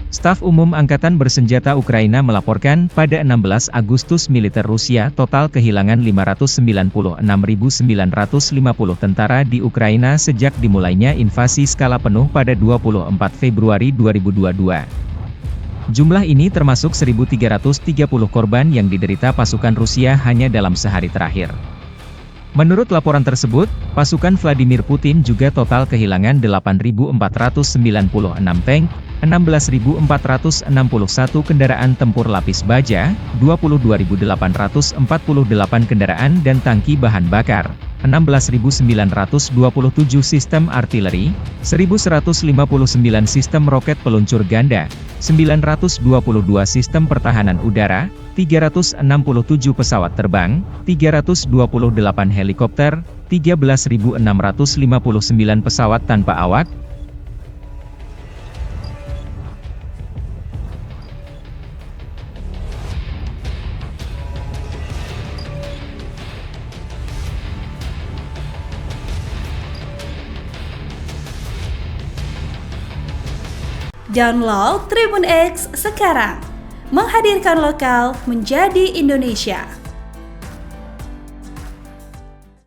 Staf Umum Angkatan Bersenjata Ukraina melaporkan pada 16 Agustus militer Rusia total kehilangan 596.950 tentara di Ukraina sejak dimulainya invasi skala penuh pada 24 Februari 2022. Jumlah ini termasuk 1.330 korban yang diderita pasukan Rusia hanya dalam sehari terakhir. Menurut laporan tersebut, pasukan Vladimir Putin juga total kehilangan 8.496 tank, 16.461 kendaraan tempur lapis baja, 22.848 kendaraan dan tangki bahan bakar, 16.927 sistem artileri, 1.159 sistem roket peluncur ganda, 922 sistem pertahanan udara, 367 pesawat terbang, 328 helikopter, 13.659 pesawat tanpa awak, Download Tribun X sekarang, menghadirkan lokal menjadi Indonesia.